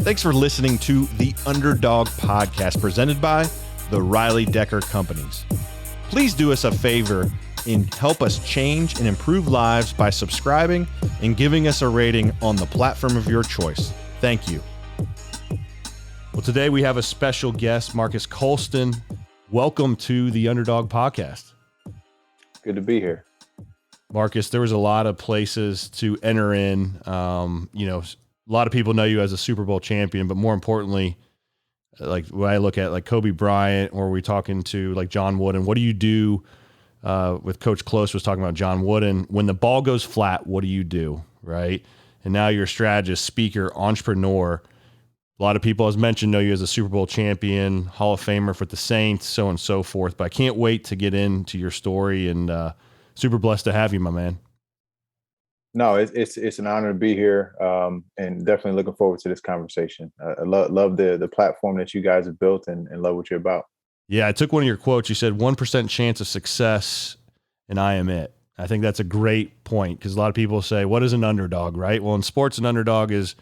Thanks for listening to the Underdog podcast presented by the Riley Decker Companies. Please do us a favor and help us change and improve lives by subscribing and giving us a rating on the platform of your choice. Thank you. Well, today we have a special guest, Marques Colston. Welcome to the Underdog podcast. Good to be here. Marques, there was a lot of places to enter in. A lot of people know you as a Super Bowl champion, but more importantly, like when I look at like Kobe Bryant, or we talking to like John Wooden, what do you do with Coach Close was talking about John Wooden. When the ball goes flat, what do you do, right? And now you're a strategist, speaker, entrepreneur. A lot of people, as mentioned, know you as a Super Bowl champion, Hall of Famer for the Saints, so on and so forth. But I can't wait to get into your story, and super blessed to have you, my man. No, it's an honor to be here, and definitely looking forward to this conversation. I love the platform that you guys have built, and love what you're about. Yeah, I took one of your quotes. You said 1% chance of success, and I am it. I think that's a great point, because a lot of people say, what is an underdog, right? Well, in sports, an underdog is,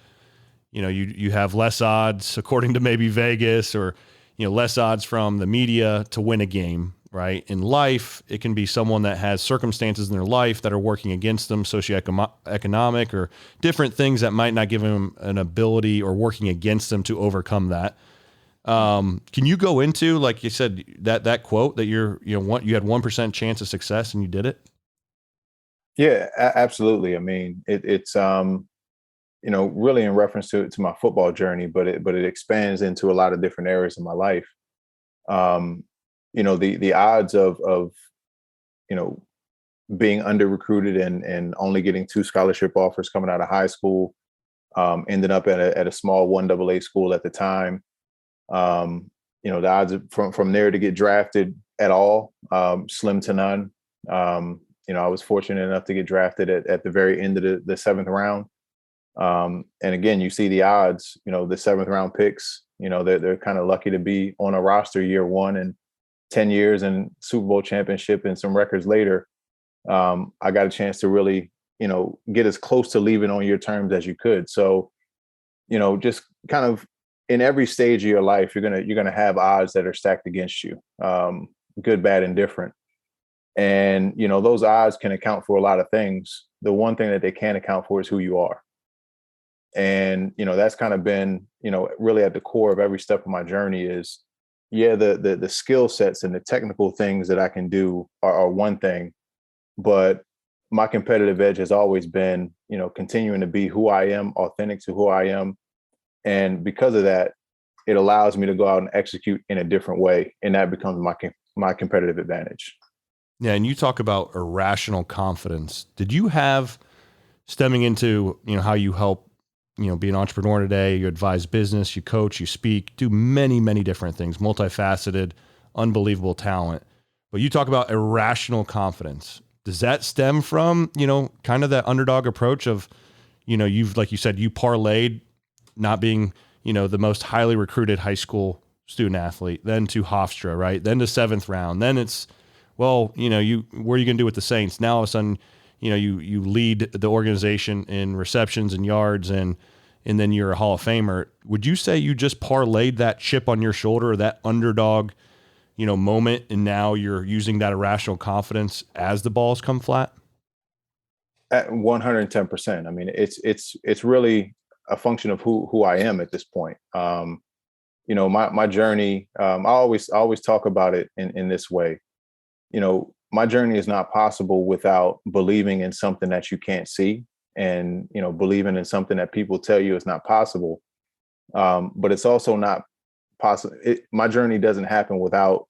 you have less odds, according to maybe Vegas, or, less odds from the media to win a game, right? In life, it can be someone that has circumstances in their life that are working against them, socioeconomic or different things that might not give them an ability, or working against them to overcome that. Can you go into, like you said, that quote that you had 1% chance of success and you did it? Yeah, absolutely. I mean, it's really in reference to my football journey, but it expands into a lot of different areas of my life. The odds of being under recruited and only getting 2 scholarship offers coming out of high school, ended up at a small 1AA school at the time. The odds from there to get drafted at all, slim to none. I was fortunate enough to get drafted at the very end of the 7th round. And again, you see the odds, the 7th round picks, they're kind of lucky to be on a roster year one, and 10 years and Super Bowl championship and some records later, I got a chance to really, get as close to leaving on your terms as you could. So, just kind of in every stage of your life, you're gonna have odds that are stacked against you, good, bad, and different. And those odds can account for a lot of things. The one thing that they can't account for is who you are. And that's kind of been really at the core of every step of my journey is, yeah, the skill sets and the technical things that I can do are one thing, but my competitive edge has always been, continuing to be who I am, authentic to who I am. And because of that, it allows me to go out and execute in a different way. And that becomes my competitive advantage. Yeah. And you talk about irrational confidence. Did you have, stemming into, how you help, be an entrepreneur today, you advise business, you coach, you speak, do many, many different things, multifaceted, unbelievable talent. But you talk about irrational confidence. Does that stem from, kind of that underdog approach of, you've, like you said, you parlayed not being, the most highly recruited high school student athlete, then to Hofstra, right? Then to 7th round. Then it's, well, what are you going to do with the Saints? Now all of a sudden, you lead the organization in receptions and yards, and then you're a Hall of Famer. Would you say you just parlayed that chip on your shoulder, that underdog, moment, and now you're using that irrational confidence as the balls come flat? At 110%. I mean, it's really a function of who I am at this point. My journey, I always talk about it in this way. My journey is not possible without believing in something that you can't see, and, believing in something that people tell you is not possible. But it's also not possible. My journey doesn't happen without,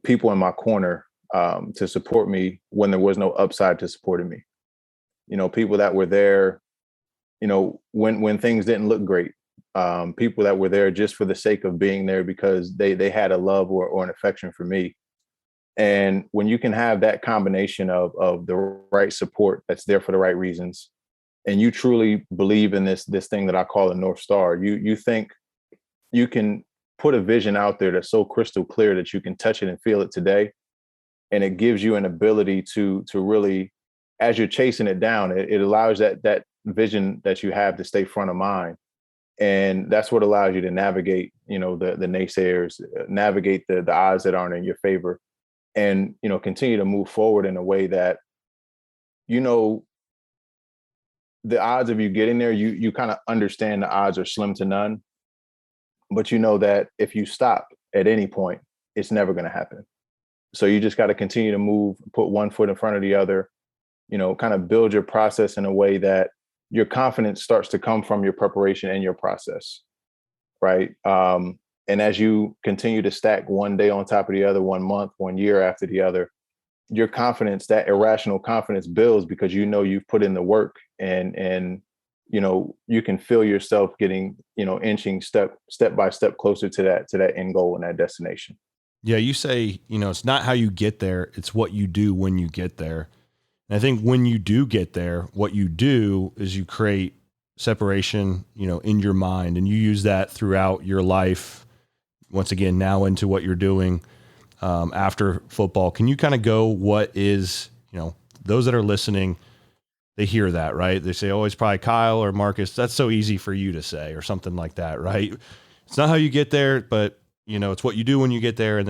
people in my corner to support me when there was no upside to supporting me. People that were there, when things didn't look great. People that were there just for the sake of being there because they had a love or an affection for me. And when you can have that combination of the right support that's there for the right reasons, and you truly believe in this thing that I call a North Star, you think you can put a vision out there that's so crystal clear that you can touch it and feel it today. And it gives you an ability to really, as you're chasing it down, it allows that vision that you have to stay front of mind. And that's what allows you to navigate, the naysayers, navigate the odds that aren't in your favor, and, continue to move forward in a way that, you know, the odds of you getting there, you kind of understand the odds are slim to none, but you know that if you stop at any point, it's never going to happen. So you just got to continue to move, put one foot in front of the other, kind of build your process in a way that your confidence starts to come from your preparation and your process. Right. And as you continue to stack one day on top of the other, 1 month, 1 year after the other, your confidence, that irrational confidence, builds because you've put in the work, and you can feel yourself getting, inching step by step closer to that end goal and that destination. Yeah, you say, it's not how you get there, it's what you do when you get there. And I think when you do get there, what you do is you create separation, in your mind, and you use that throughout your life. Once again, now into what you're doing after football. Can you kind of go, what is, those that are listening, they hear that, right? They say, oh, it's probably Kyle or Marques. That's so easy for you to say, or something like that, right? It's not how you get there, but it's what you do when you get there.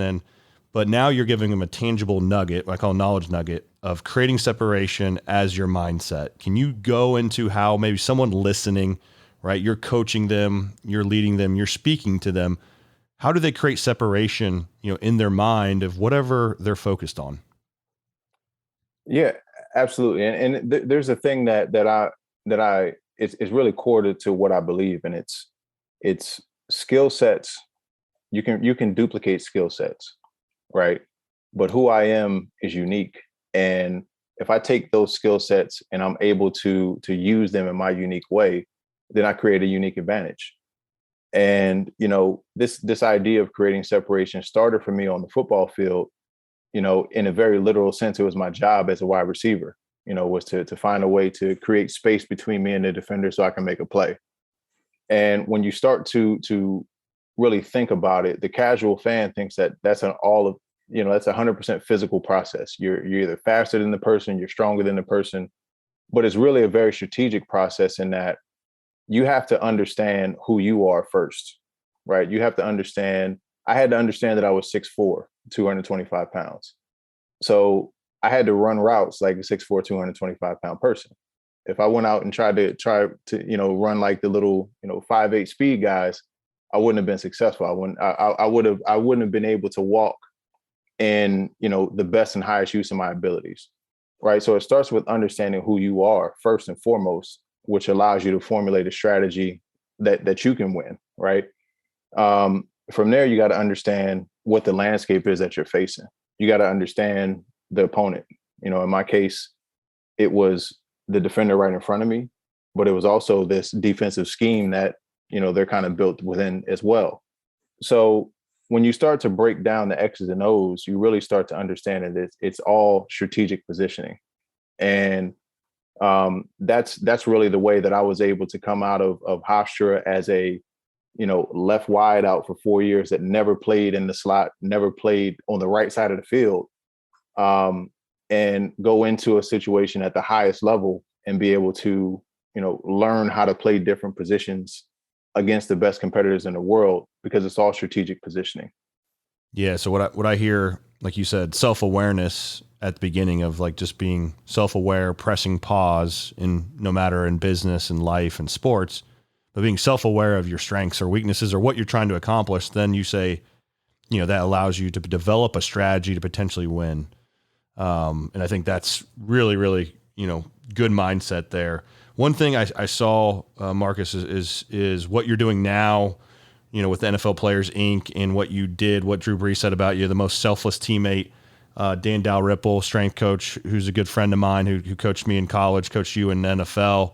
But now you're giving them a tangible nugget, what I call a knowledge nugget, of creating separation as your mindset. Can you go into how maybe someone listening, right? You're coaching them, you're leading them, you're speaking to them. How do they create separation, in their mind of whatever they're focused on? Yeah, absolutely. And there's a thing that it's really core to what I believe, and it's skill sets. You can duplicate skill sets, right? But who I am is unique, and if I take those skill sets and I'm able to use them in my unique way, then I create a unique advantage. And this idea of creating separation started for me on the football field. In a very literal sense, it was my job as a wide receiver. Was to find a way to create space between me and the defender so I can make a play. And when you start to really think about it, the casual fan thinks that that's that's 100% physical process. You're either faster than the person, you're stronger than the person, but it's really a very strategic process in that you have to understand who you are first, right? You have to understand. I had to understand that I was 6'4", 225 pounds. So I had to run routes like a 6'4", 225-pound person. If I went out and tried to run like the little 5'8" speed guys, I wouldn't have been successful. I wouldn't have been able to walk in the best and highest use of my abilities, right? So it starts with understanding who you are first and foremost, which allows you to formulate a strategy that you can win, right? From there, you got to understand what the landscape is that you're facing. You got to understand the opponent. In my case, it was the defender right in front of me, but it was also this defensive scheme that, they're kind of built within as well. So when you start to break down the X's and O's, you really start to understand that it's all strategic positioning. And that's really the way that I was able to come out of Hofstra as a left wide out for 4 years that never played in the slot, never played on the right side of the field, and go into a situation at the highest level and be able to learn how to play different positions against the best competitors in the world, because it's all strategic positioning. Yeah. So what I hear, like you said, self-awareness at the beginning of like just being self-aware, pressing pause no matter in business and life and sports, but being self-aware of your strengths or weaknesses or what you're trying to accomplish. Then you say, that allows you to develop a strategy to potentially win. And I think that's really, really, good mindset there. One thing I saw, Marques, is what you're doing now, with NFL Players Inc. and what you did, what Drew Brees said about you, the most selfless teammate. Dan Dalrymple, strength coach, who's a good friend of mine, who coached me in college, coached you in the NFL.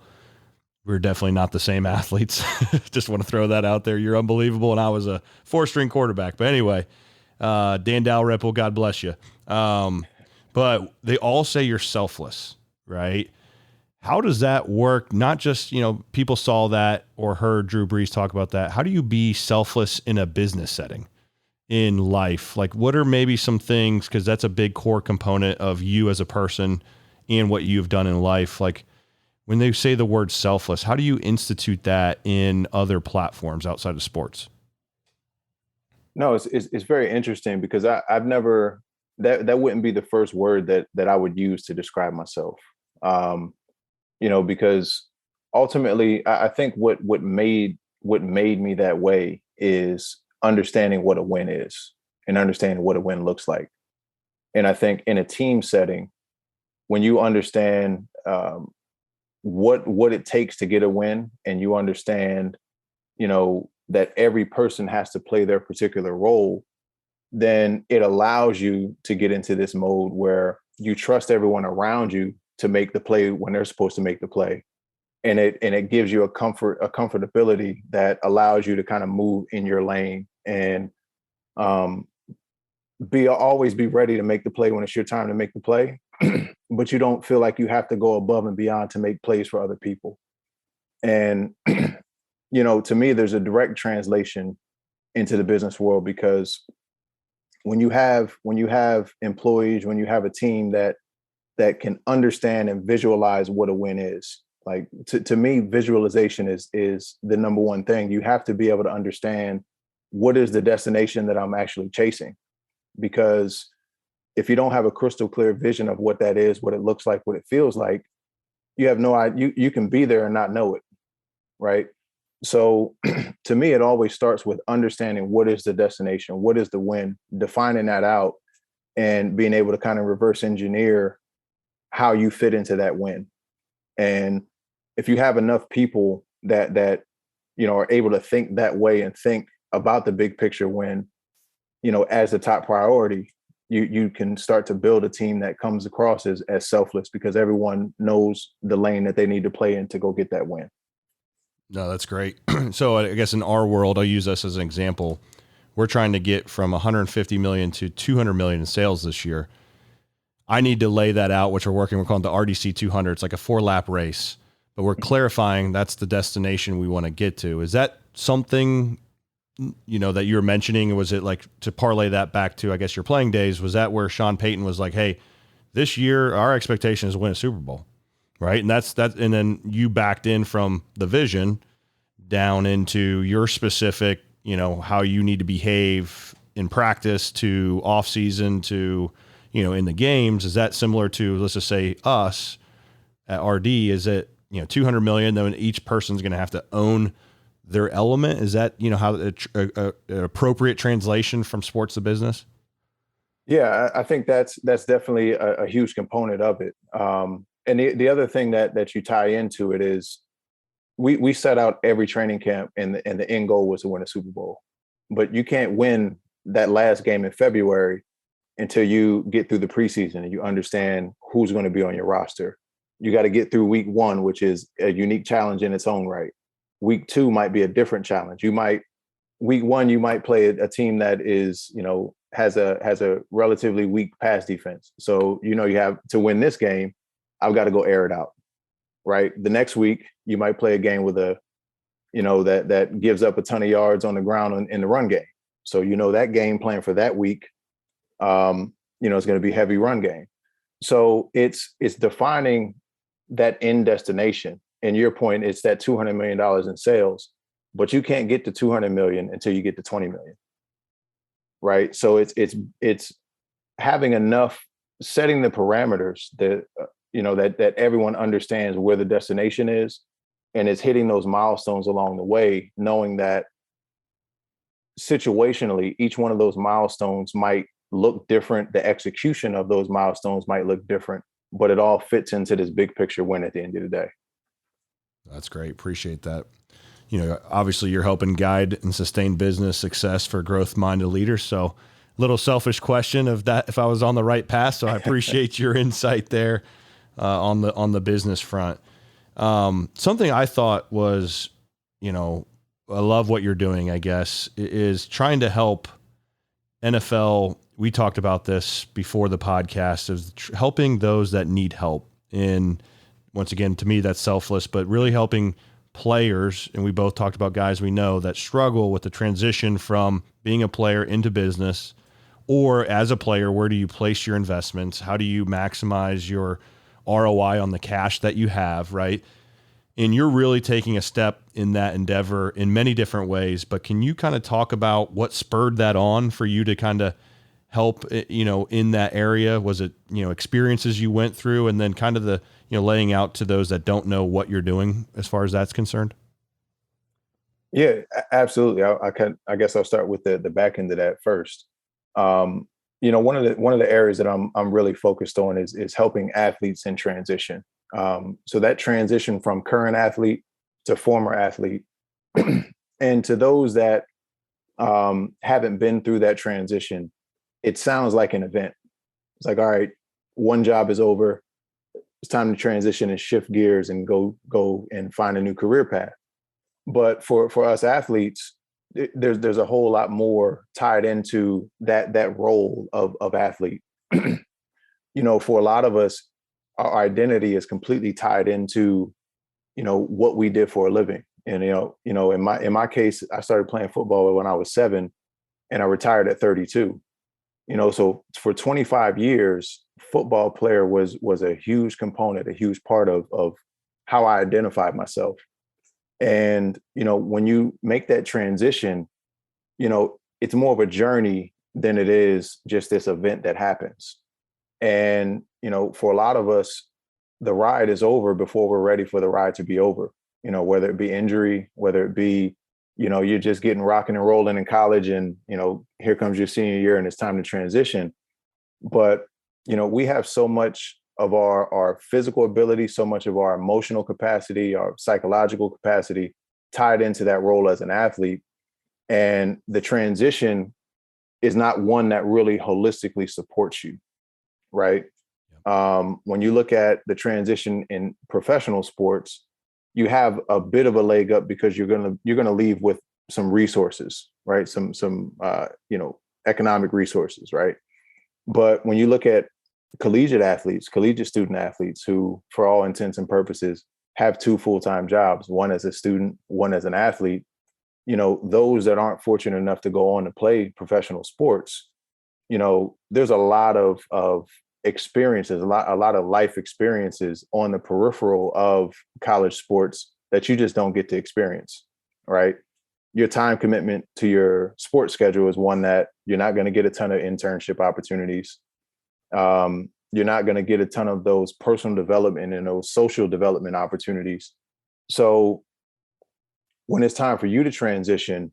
We're definitely not the same athletes. Just want to throw that out there. You're unbelievable, and I was a 4-string quarterback. But anyway, Dan Dalrymple, God bless you. But they all say you're selfless, right? How does that work? Not just, people saw that or heard Drew Brees talk about that. How do you be selfless in a business setting, in life? Like, what are maybe some things, because that's a big core component of you as a person and what you've done in life. Like, when they say the word selfless, how do you institute that in other platforms outside of sports? No, it's very interesting because I've never, that wouldn't be the first word that I would use to describe myself. Because ultimately I think what made me that way is understanding what a win is and understanding what a win looks like. And I think in a team setting, when you understand what it takes to get a win, and you understand, that every person has to play their particular role, then it allows you to get into this mode where you trust everyone around you to make the play when they're supposed to make the play. And it gives you a comfortability that allows you to kind of move in your lane and always be ready to make the play when it's your time to make the play. But you don't feel like you have to go above and beyond to make plays for other people. And, to me, there's a direct translation into the business world, because when you have employees, when you have a team that can understand and visualize what a win is, like to me, visualization is the number one thing. You have to be able to understand what is the destination that I'm actually chasing, because if you don't have a crystal clear vision of what that is, what it looks like, what it feels like, you have no idea. You can be there and not know it, right? So to me, it always starts with understanding what is the destination, what is the win, defining that out, and being able to kind of reverse engineer how you fit into that win. And if you have enough people that are able to think that way and think about the big picture win, as the top priority, you can start to build a team that comes across as selfless, because everyone knows the lane that they need to play in to go get that win. No, that's great. So I guess in our world, I'll use us as an example. We're trying to get from 150 million to 200 million in sales this year. I need to lay that out, which we're calling the RDC 200. It's like a 4-lap race, but we're clarifying that's the destination we want to get to. Is that something, that you were mentioning? Was it like, to parlay that back to, I guess, your playing days, was that where Sean Payton was like, hey, this year our expectation is to win a Super Bowl, right? And that's that. And then you backed in from the vision down into your specific, how you need to behave in practice to off season to, in the games. Is that similar to, let's just say, us at RD? Is it, 200 million, then each person's going to have to own their element? Is that, how an appropriate translation from sports to business? Yeah, I think that's definitely a huge component of it. And the other thing that you tie into it is we set out every training camp, and the end goal was to win a Super Bowl. But you can't win that last game in February until you get through the preseason and you understand who's going to be on your roster. You got to get through week 1, which is a unique challenge in its own right. Week 2 might be a different challenge. Week 1, you might play a team that is, has a relatively weak pass defense. So, you have to win this game, I've got to go air it out, right? The next week, you might play a game with that gives up a ton of yards on the ground in the run game. So, that game plan for that week, is going to be heavy run game. So it's defining that end destination. And your point, it's that $200 million in sales, but you can't get to 200 million until you get to 20 million. Right. So it's having enough, setting the parameters that, that everyone understands where the destination is, and it's hitting those milestones along the way, knowing that situationally, each one of those milestones might look different. The execution of those milestones might look different, but it all fits into this big picture win at the end of the day. That's great. Appreciate that. Obviously you're helping guide and sustain business success for growth-minded leaders. So little selfish question of that, if I was on the right path. So I appreciate your insight there on the business front. Something I thought was, I love what you're doing, I guess, is trying to help NFL. We talked about this before the podcast, is helping those that need help. And once again, to me, that's selfless, but really helping players. And we both talked about guys we know that struggle with the transition from being a player into business, or as a player, where do you place your investments? How do you maximize your ROI on the cash that you have, right? and you're really taking a step in that endeavor in many different ways. But can you kind of talk about what spurred that on for you to kind of help, in that area? Was it, experiences you went through, and then kind of the, laying out to those that don't know what you're doing as far as that's concerned? Yeah, absolutely. I guess I'll start with the back end of that first. One of the areas that I'm really focused on is helping athletes in transition. So that transition from current athlete to former athlete, and to those that haven't been through that transition, it sounds like an event. It's like, all right, one job is over. It's time to transition and shift gears and go and find a new career path. But for us athletes, there's a whole lot more tied into that role of athlete. For a lot of us, our identity is completely tied into, what we did for a living. And in my case, I started playing football when I was 7, and I retired at 32. So for 25 years, football player was a huge component, a huge part of how I identified myself. And, when you make that transition, it's more of a journey than it is just this event that happens. And, for a lot of us, the ride is over before we're ready for the ride to be over, whether it be injury, whether it be, you're just getting rocking and rolling in college, and, here comes your senior year and it's time to transition. But, we have so much of our physical ability, so much of our emotional capacity, our psychological capacity tied into that role as an athlete. And the transition is not one that really holistically supports you, right? When you look at the transition in professional sports, you have a bit of a leg up because you're gonna leave with some resources, right? Some economic resources, right? But when you look at collegiate student athletes who, for all intents and purposes, have 2 full-time jobs, one as a student, one as an athlete, those that aren't fortunate enough to go on to play professional sports, there's a lot of experiences, a lot of life experiences on the peripheral of college sports that you just don't get to experience, right? Your time commitment to your sports schedule is one that you're not going to get a ton of internship opportunities. You're not going to get a ton of those personal development and those social development opportunities. So when it's time for you to transition,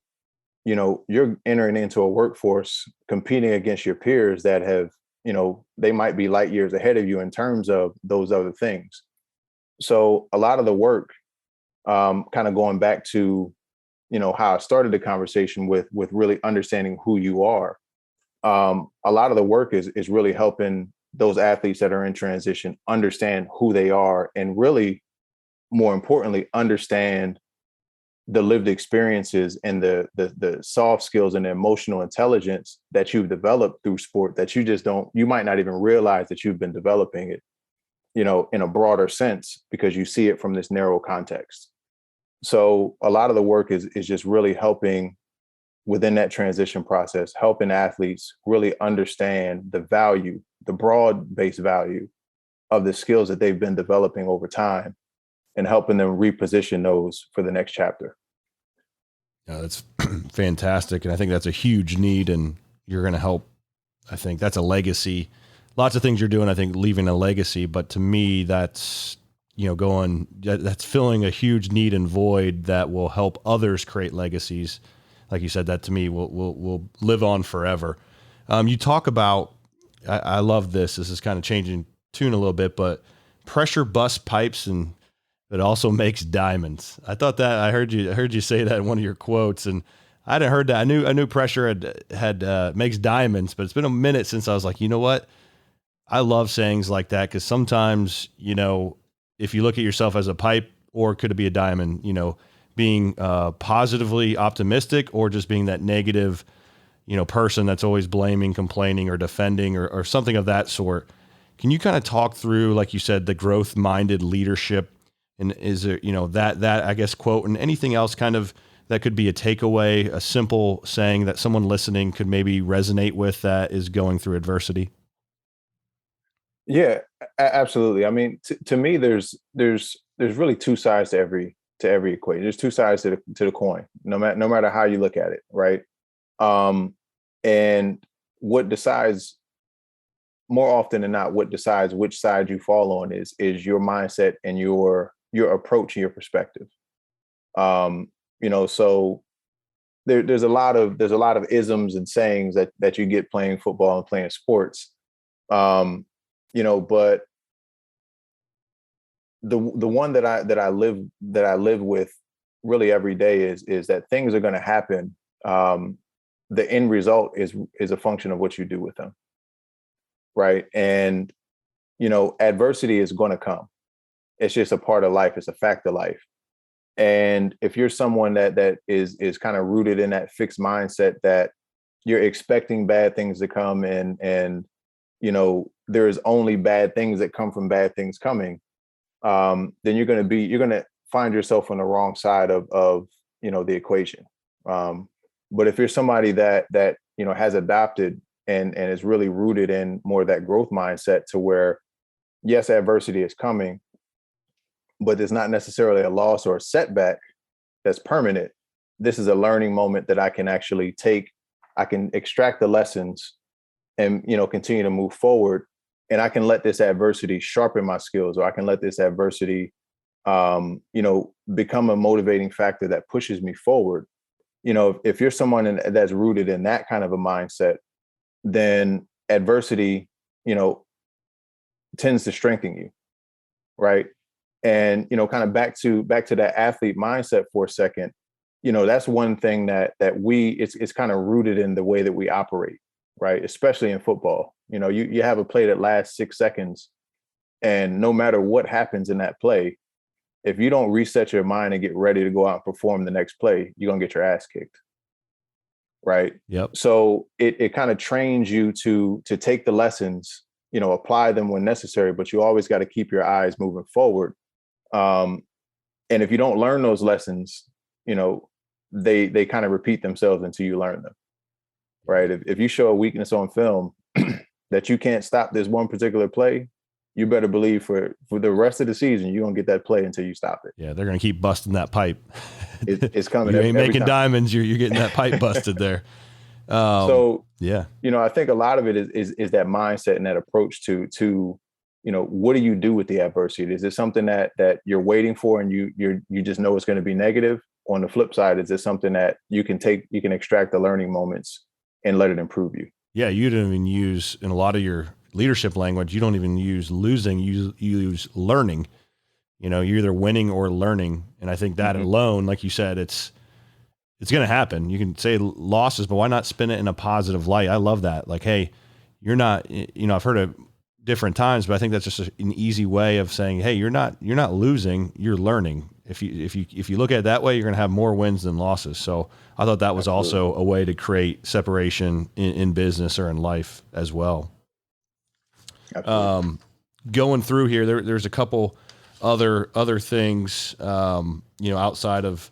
you're entering into a workforce competing against your peers that have, they might be light years ahead of you in terms of those other things. So a lot of the work, kind of going back to, how I started the conversation with really understanding who you are. A lot of the work is really helping those athletes that are in transition understand who they are, and really, more importantly, understand the lived experiences and the soft skills and the emotional intelligence that you've developed through sport that you might not even realize that you've been developing it, in a broader sense, because you see it from this narrow context. So a lot of the work is just really helping within that transition process, helping athletes really understand the value, the broad-based value of the skills that they've been developing over time, and helping them reposition those for the next chapter. Yeah, that's fantastic. And I think that's a huge need, and you're going to help. I think that's a legacy. Lots of things you're doing, I think, leaving a legacy. But to me, that's, that's filling a huge need and void that will help others create legacies. Like you said, that to me will live on forever. You talk about, I love this. This is kind of changing tune a little bit, but pressure bust pipes, and it also makes diamonds. I thought that I heard you say that in one of your quotes, and I hadn't heard that. I knew pressure had makes diamonds, but it's been a minute since I was like, you know what? I love sayings like that, because sometimes, if you look at yourself as a pipe, or could it be a diamond, being positively optimistic, or just being that negative, person that's always blaming, complaining, or defending, or something of that sort. Can you kind of talk through, like you said, the growth-minded leadership, and is there, that I guess quote, and anything else kind of that could be a takeaway, a simple saying that someone listening could maybe resonate with that is going through adversity? Yeah, absolutely. I mean, to me, there's there's really two sides to every equation. There's two sides to the coin, no matter how you look at it, right? And what decides, more often than not, what decides which side you fall on is your mindset and your approach and your perspective. So there's a lot of isms and sayings that you get playing football and playing sports. But the one that I live with really every day is that things are going to happen. The end result is a function of what you do with them. Right. And, adversity is going to come. It's just a part of life. It's a fact of life. And if you're someone that is kind of rooted in that fixed mindset that you're expecting bad things to come and there's only bad things that come from bad things coming, then you're going to find yourself on the wrong side of the equation. But if you're somebody that has adopted and is really rooted in more of that growth mindset to where, yes, adversity is coming, but there's not necessarily a loss or a setback that's permanent. This is a learning moment that I can actually take. I can extract the lessons and, continue to move forward. And I can let this adversity sharpen my skills, or I can let this adversity, become a motivating factor that pushes me forward. If you're someone that's rooted in that kind of a mindset, then adversity, tends to strengthen you. Right. And, kind of back to that athlete mindset for a second, that's one thing that it's kind of rooted in the way that we operate, right? Especially in football. You have a play that lasts 6 seconds, and no matter what happens in that play, if you don't reset your mind and get ready to go out and perform the next play, you're going to get your ass kicked. Right. Yep. So it kind of trains you to take the lessons, apply them when necessary, but you always got to keep your eyes moving forward. And if you don't learn those lessons, they kind of repeat themselves until you learn them. Right. If you show a weakness on film that you can't stop this one particular play, you better believe for the rest of the season, you're going to get that play until you stop it. Yeah, they're going to keep busting that pipe. It's coming. You ain't making time. diamonds. You're getting that pipe busted there. Yeah, I think a lot of it is that mindset and that approach to what do you do with the adversity? Is it something that you're waiting for and you just know it's going to be negative? On the flip side, is it something that you can extract the learning moments and let it improve you? Yeah, you don't even use, in a lot of your leadership language, you don't even use losing, you use learning. You're either winning or learning. And I think that alone, like you said, it's going to happen. You can say losses, but why not spin it in a positive light? I love that. Like, hey, you're not, I've heard it different times, but I think that's just an easy way of saying, hey, you're not losing, you're learning. If you look at it that way, you're going to have more wins than losses. So I thought that was also a way to create separation in business or in life as well. Going through here, there's a couple other things, outside of,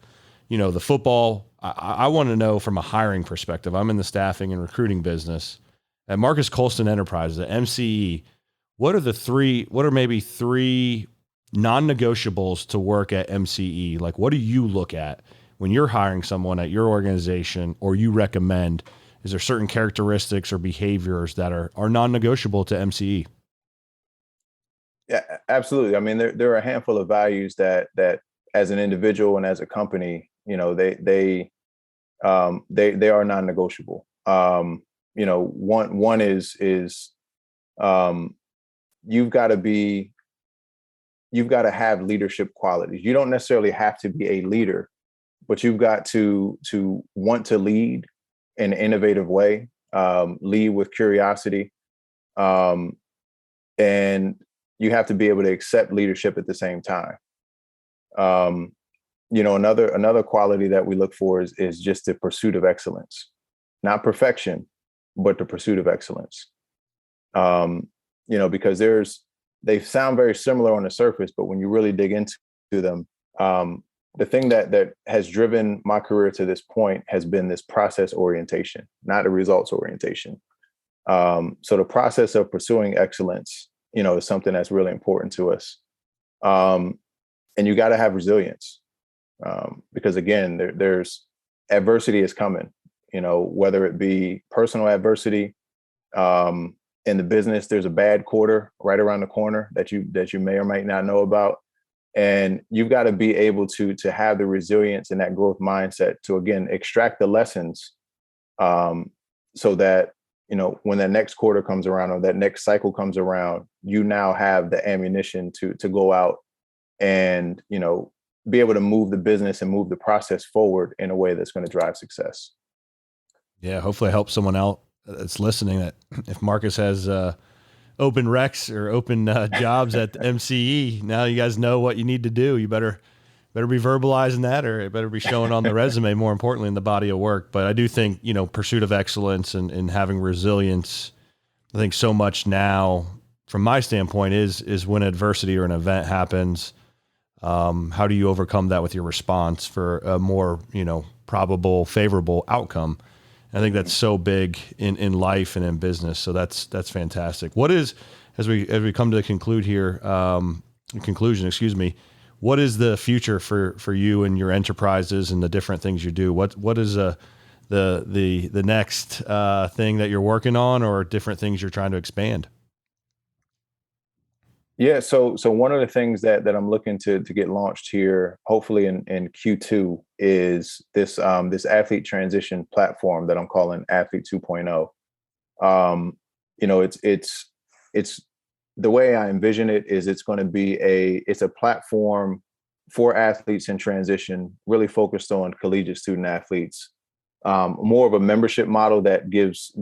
the football. I want to know from a hiring perspective. I'm in the staffing and recruiting business at Marques Colston Enterprises at MCE. What are maybe three non-negotiables to work at MCE? Like, what do you look at when you're hiring someone at your organization, or you recommend? Is there certain characteristics or behaviors that are non-negotiable to MCE? Yeah, absolutely. I mean, there are a handful of values that as an individual and as a company, they are non-negotiable. One is you've got to have leadership qualities. You don't necessarily have to be a leader, but you've got to want to lead in an innovative way, lead with curiosity, and you have to be able to accept leadership at the same time. Another quality that we look for is just the pursuit of excellence, not perfection, but the pursuit of excellence. Because they sound very similar on the surface, but when you really dig into them, the thing that has driven my career to this point has been this process orientation, not a results orientation. So the process of pursuing excellence, is something that's really important to us. and you got to have resilience, because again, there's adversity is coming, whether it be personal adversity, in the business, there's a bad quarter right around the corner that you may or might not know about. And you've got to be able to have the resilience and that growth mindset to, again, extract the lessons, so that, when that next quarter comes around or that next cycle comes around, you now have the ammunition to go out and, be able to move the business and move the process forward in a way that's going to drive success. Yeah. Hopefully I help someone out that's listening, that if Marques has open recs or open jobs at MCE, now you guys know what you need to do. You better be verbalizing that, or it better be showing on the resume, more importantly in the body of work. But I do think, pursuit of excellence and having resilience, I think so much now from my standpoint is when adversity or an event happens, how do you overcome that with your response for a more, probable, favorable outcome? I think that's so big in life and in business. So that's fantastic. What is, as we come to the conclusion, excuse me, what is the future for you and your enterprises and the different things you do? What is the next thing that you're working on, or different things you're trying to expand? Yeah, so one of the things that I'm looking to get launched here, hopefully in Q2, is this athlete transition platform that I'm calling Athlete 2.0. It's the way I envision it is it's going to be it's a platform for athletes in transition, really focused on collegiate student athletes, more of a membership model that gives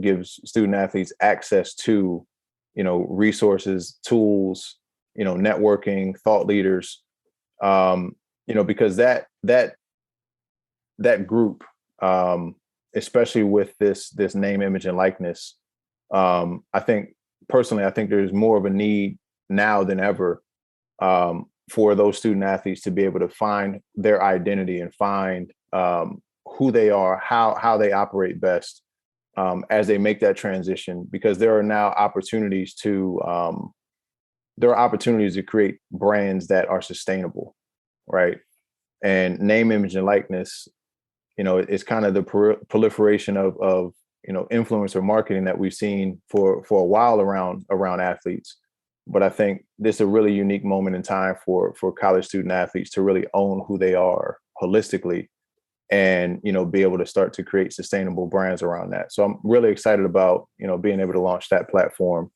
student athletes access to, resources, tools, networking, thought leaders, because that group, especially with this name, image, and likeness, I think there's more of a need now than ever, for those student athletes to be able to find their identity and find who they are, how they operate best, as they make that transition, because there are now opportunities to create brands that are sustainable, right? And name, image, and likeness, it's kind of the proliferation of influencer marketing that we've seen for a while around athletes. But I think this is a really unique moment in time for college student athletes to really own who they are holistically, and be able to start to create sustainable brands around that. So I'm really excited about being able to launch that platform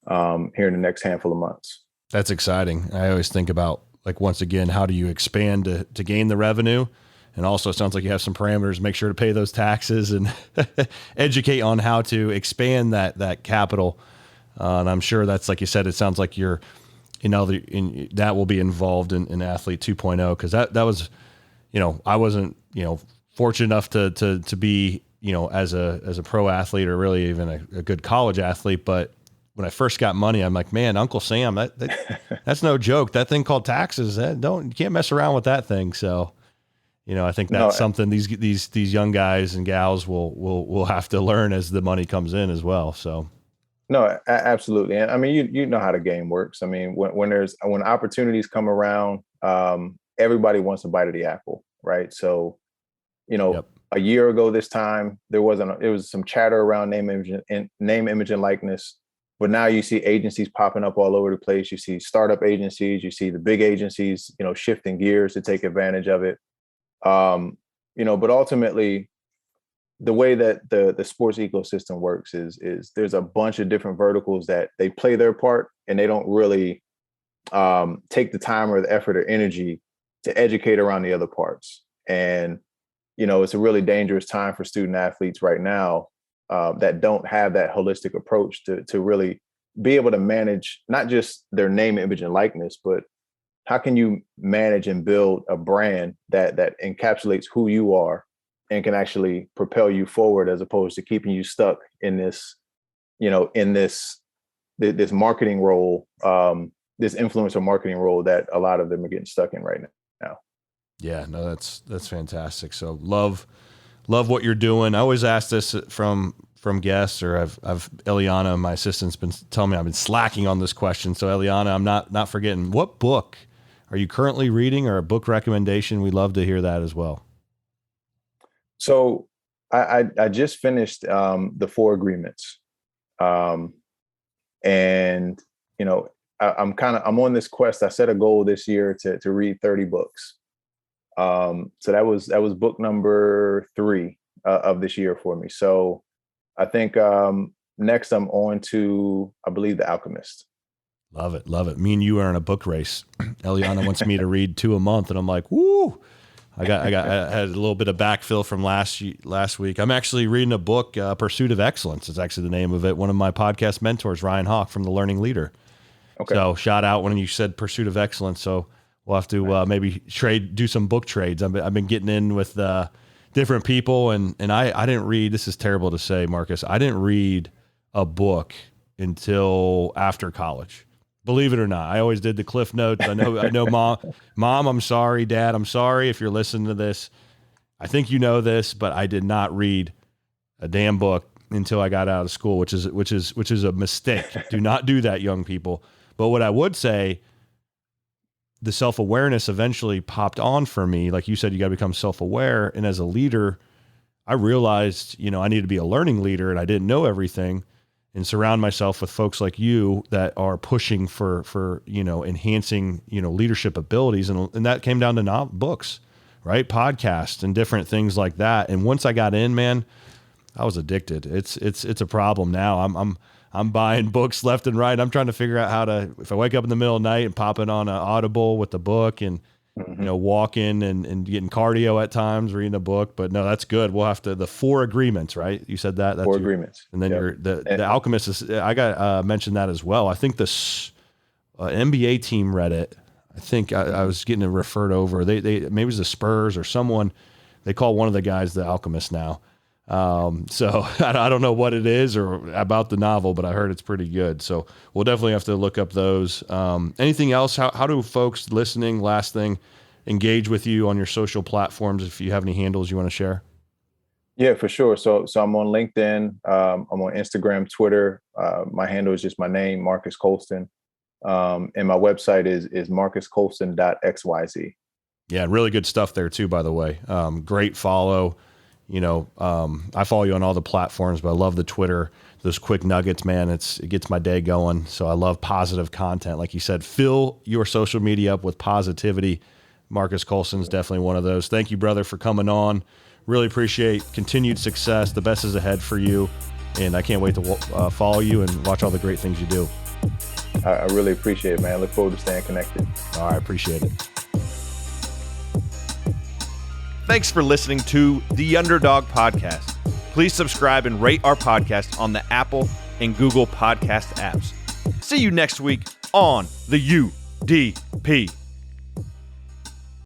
here in the next handful of months. That's exciting. I always think about, like, once again, how do you expand to gain the revenue? And also, it sounds like you have some parameters, make sure to pay those taxes and educate on how to expand that capital. And I'm sure that's, like you said, it sounds like you're, that will be involved in Athlete 2.0. Cause that was, I wasn't, fortunate enough to be, as a pro athlete, or really even a good college athlete. But when I first got money, I'm like, man, Uncle Sam, that's no joke. That thing called taxes, you can't mess around with that thing. So, I think that's something these young guys and gals will have to learn as the money comes in as well. So. No, absolutely. And I mean, you know how the game works. I mean, when opportunities come around, everybody wants a bite of the apple, right? So, Yep. A year ago this time, there was some chatter around name, image, and likeness. But now you see agencies popping up all over the place. You see startup agencies, you see the big agencies, shifting gears to take advantage of it. But ultimately, the way that the sports ecosystem works is there's a bunch of different verticals that they play their part, and they don't really take the time or the effort or energy to educate around the other parts. And, it's a really dangerous time for student athletes right now that don't have that holistic approach to really be able to manage not just their name, image, and likeness, but how can you manage and build a brand that encapsulates who you are and can actually propel you forward, as opposed to keeping you stuck in this, this marketing role, this influencer marketing role that a lot of them are getting stuck in right now. Yeah, no, that's fantastic. So love what you're doing. I always ask this from guests, or I've Eliana, my assistant's been telling me I've been slacking on this question. So Eliana, I'm not forgetting, what book are you currently reading, or a book recommendation? We'd love to hear that as well. So I just finished the Four Agreements. And, you know, I'm on this quest. I set a goal this year to read 30 books. So that was book number 3 of this year for me. So I think next I'm on to, I believe, The Alchemist. Love it. Love it. Me and you are in a book race. Eliana wants me to read 2 a month, and I'm like, woo. I had a little bit of backfill from last week. I'm actually reading a book, Pursuit of Excellence. It's actually the name of it. One of my podcast mentors, Ryan Hawk from The Learning Leader. Okay. So shout out when you said Pursuit of Excellence. So we'll have to maybe do some book trades. I've been getting in with different people, and I didn't read. This is terrible to say, Marcus. I didn't read a book until after college. Believe it or not, I always did the Cliff Notes. I know, mom, I'm sorry, Dad, I'm sorry if you're listening to this. I think you know this, but I did not read a damn book until I got out of school, which is a mistake. Do not do that, young people. But what I would say, the self-awareness eventually popped on for me. Like you said, you got to become self-aware. And as a leader, I realized, I need to be a learning leader, and I didn't know everything. And surround myself with folks like you that are pushing for enhancing, leadership abilities. And that came down to books, right? Podcasts and different things like that. And once I got in, man, I was addicted. It's a problem now. I'm buying books left and right. I'm trying to figure out how to, if I wake up in the middle of the night and popping on an Audible with the book and, walking and getting cardio at times, reading a book. But no, that's good. We'll have to, the 4 agreements, right? You said that. That's 4 agreements. And then the Alchemist is, I got mentioned that as well. I think this NBA team read it. I think I was getting it referred over. They maybe it was the Spurs or someone. They call one of the guys the Alchemist now. So I don't know what it is or about the novel, but I heard it's pretty good. So we'll definitely have to look up those. Anything else? How do folks listening, last thing, engage with you on your social platforms? If you have any handles you want to share? Yeah, for sure. So I'm on LinkedIn. I'm on Instagram, Twitter. My handle is just my name, Marques Colston. And my website is marquescolston.xyz. Yeah. Really good stuff there too, by the way. Great follow. I follow you on all the platforms, but I love the Twitter, those quick nuggets, man. It gets my day going. So I love positive content. Like you said, fill your social media up with positivity. Marques Colston is definitely one of those. Thank you, brother, for coming on. Really appreciate continued success. The best is ahead for you. And I can't wait to follow you and watch all the great things you do. I really appreciate it, man. I look forward to staying connected. All right. Appreciate it. Thanks for listening to the Underdog Podcast. Please subscribe and rate our podcast on the Apple and Google podcast apps. See you next week on the UDP.